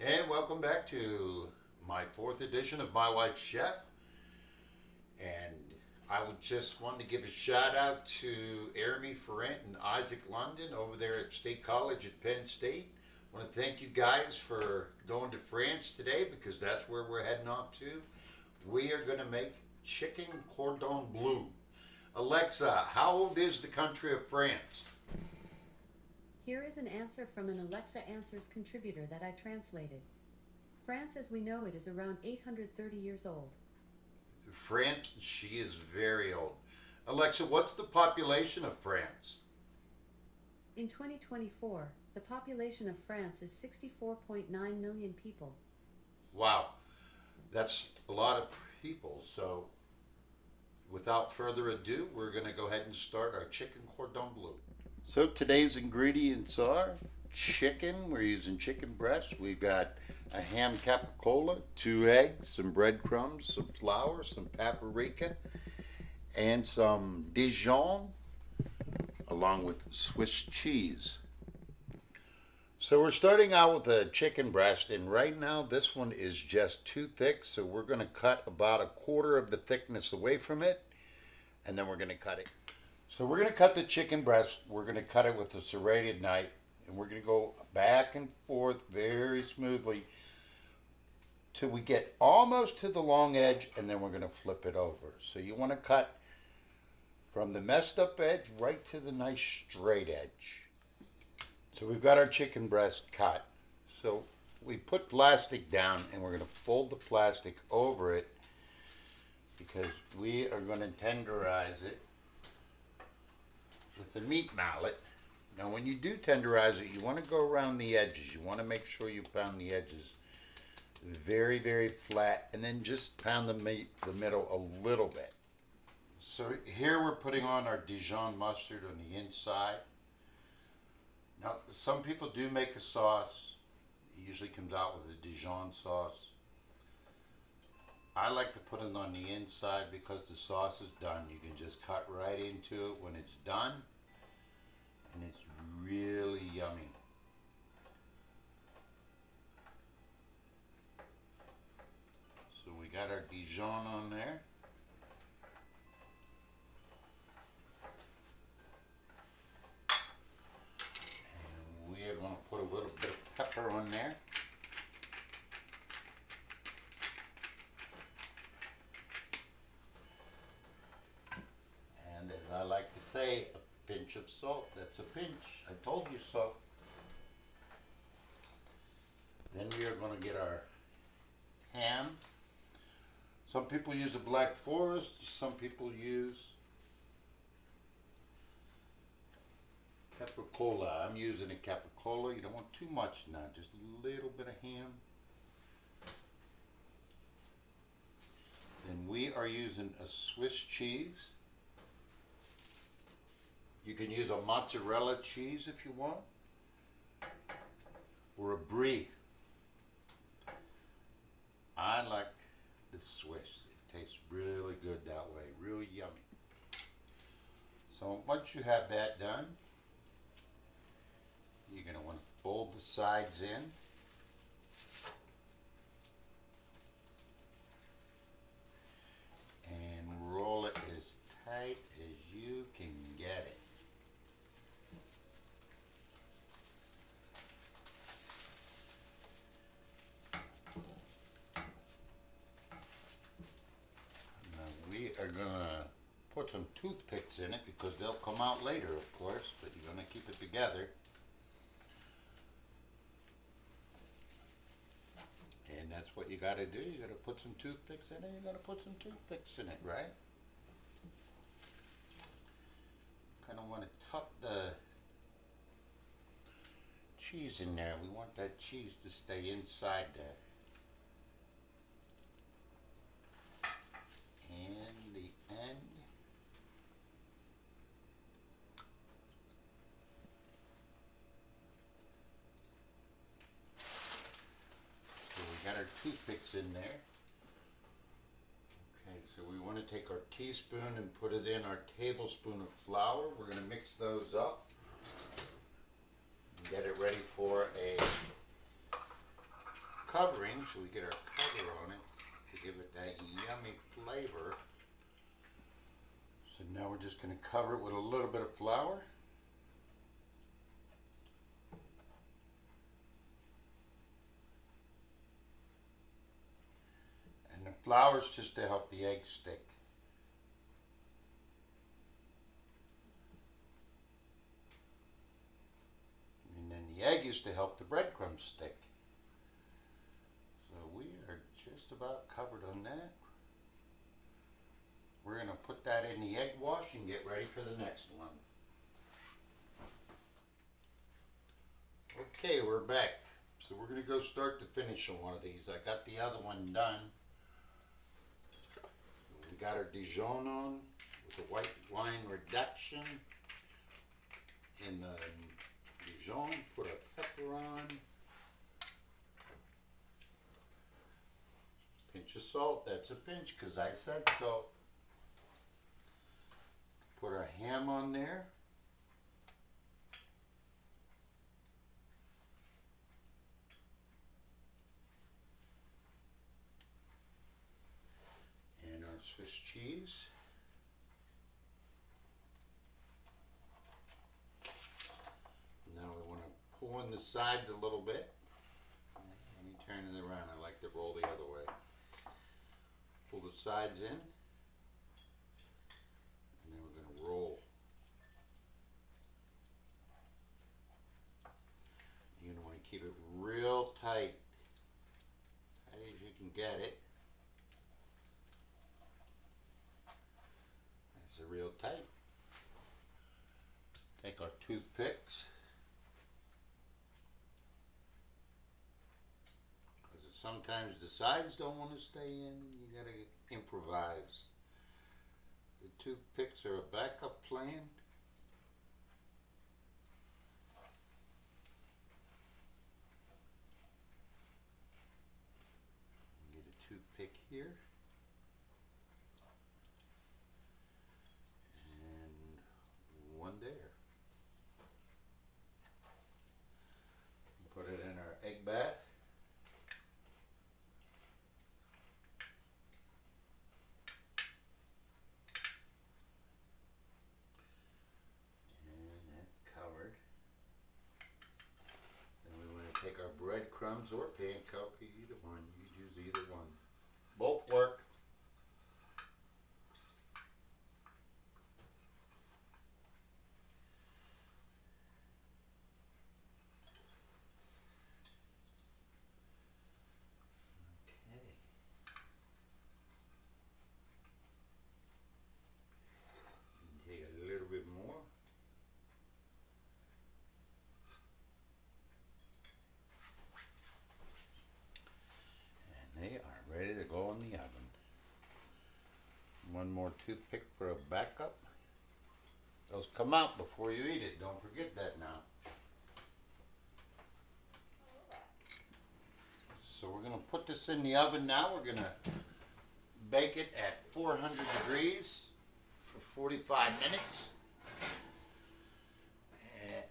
And welcome back to my fourth edition of My Wife's Chef. And I would just want to give a shout out to Jeremy Ferrant and Isaac London over there at State College at Penn State. I want to thank you guys for going to France today because that's where we're heading off to. We are going to make chicken Cordon Bleu. Alexa, how old is the country of France? Here is an answer from an Alexa Answers contributor that I translated. France as we know it is around 830 years old. France, she is very old. Alexa, what's the population of France? In 2024, the population of France is 64.9 million people. Wow, that's a lot of people. So without further ado, we're going to go ahead and start our chicken cordon bleu. So today's ingredients are chicken. We're using chicken breast. We've got a ham capicola, 2 eggs, some breadcrumbs, some flour, some paprika, and some Dijon, along with Swiss cheese. So we're starting out with a chicken breast, and right now this one is just too thick, so we're going to cut about 1/4 of the thickness away from it, and then we're going to cut it. So we're going to cut the chicken breast. We're going to cut it with a serrated knife, and we're going to go back and forth very smoothly till we get almost to the long edge, and then we're going to flip it over. So you want to cut from the messed up edge right to the nice straight edge. So we've got our chicken breast cut. So we put plastic down, and we're going to fold the plastic over it because we are going to tenderize it with the meat mallet. Now when you do tenderize it, you want to go around the edges. You want to make sure you pound the edges very, very flat, and then just pound the middle a little bit. So here we're putting on our Dijon mustard on the inside. Now some people do make a sauce. It usually comes out with a Dijon sauce. I like to put it on the inside because the sauce is done. You can just cut right into it when it's done, and it's really yummy. So we got our Dijon on there. And we are going to put a little bit of pepper on there. And as I like to say, a pinch of salt. That's a pinch. I told you so. Then we are going to get our ham. Some people use a Black Forest. Some people use capicola. I'm using a capicola. You don't want too much now. Just a little bit of ham. Then we are using a Swiss cheese. You can use a mozzarella cheese if you want, or a brie. I like the Swiss. It tastes really good that way, really yummy. So once you have that done, you're going to want to fold the sides in. And roll it as tight as you can get it. We are going to put some toothpicks in it because they'll come out later, of course, but you're going to keep it together. And that's what you got to do. You got to put some toothpicks in it. You got to put some toothpicks in it, right? Kind of want to tuck the cheese in there. We want that cheese to stay inside there. And the end. So we got our toothpicks in there. Okay, so we want to take our teaspoon and put it in our tablespoon of flour. We're going to mix those up and get it ready for a covering, so we get our cover on it to give it that yummy flavor. So now we're just going to cover it with a little bit of flour. And the flour is just to help the egg stick. And then the egg is to help the breadcrumbs stick. So we are just about covered on that. We're going to put that in the egg wash and get ready for the next one. Okay, we're back. So we're going to go start the finish on one of these. I got the other one done. We got our Dijon on with the white wine reduction. In the Dijon, put our pepper on. Pinch of salt, that's a pinch because I said so. Put our ham on there. And our Swiss cheese. Now we want to pull in the sides a little bit. Let me turn it around. I like to roll the other way. Pull the sides in. And then we're going to roll. You're going to want to keep it real tight. Tight as you can get it. That's a real tight. Take our toothpicks. Sometimes the sides don't want to stay in, you gotta improvise. The toothpicks are a backup plan. Get a toothpick here. And one there. Put it in our egg bath. Take our breadcrumbs or panko, either one. You use either one. Both work. Okay. Take a little bit more. They are ready to go in the oven. One more toothpick for a backup. Those come out before you eat it. Don't forget that now. So we're going to put this in the oven now. We're going to bake it at 400 degrees for 45 minutes.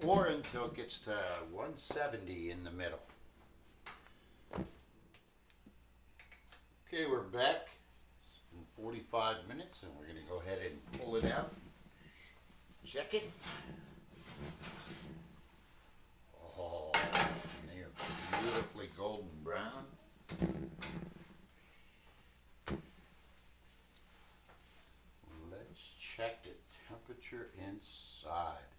Or until it gets to 170 in the middle. Okay, we're back in 45 minutes and we're going to go ahead and pull it out. Check it. Oh, they are beautifully golden brown. Let's check the temperature inside.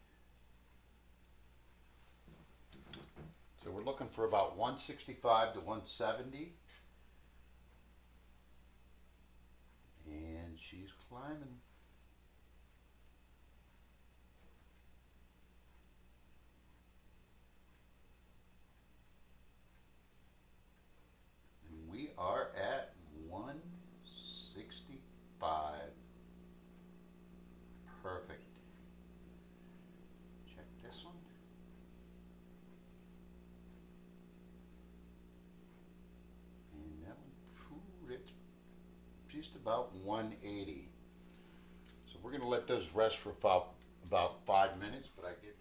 So we're looking for about 165 to 170. And she's climbing. And we are at 165. Perfect. Check this one. And that one, it's just about 180. So we're going to let those rest for about 5 minutes, but I did.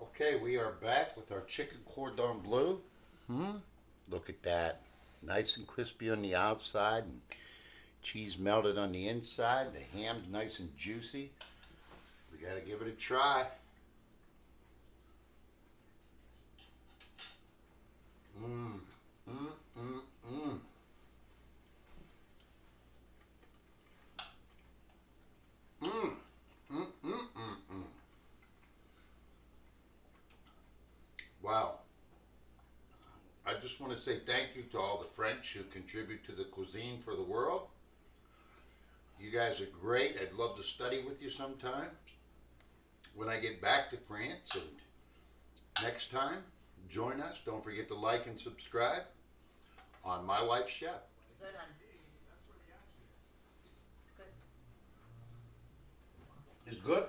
Okay, we are back with our chicken cordon bleu. Look at that. Nice and crispy on the outside and cheese melted on the inside. The ham's nice and juicy. We gotta give it a try. Mmm, mmm, mmm, mmm. Mmm, mmm, mmm, mmm, mmm. Wow. I just want to say thank you to all the French who contribute to the cuisine for the world. You guys are great. I'd love to study with you sometime when I get back to France. And next time, join us. Don't forget to like and subscribe on My Life Chef. It's good on. It's good. It's good?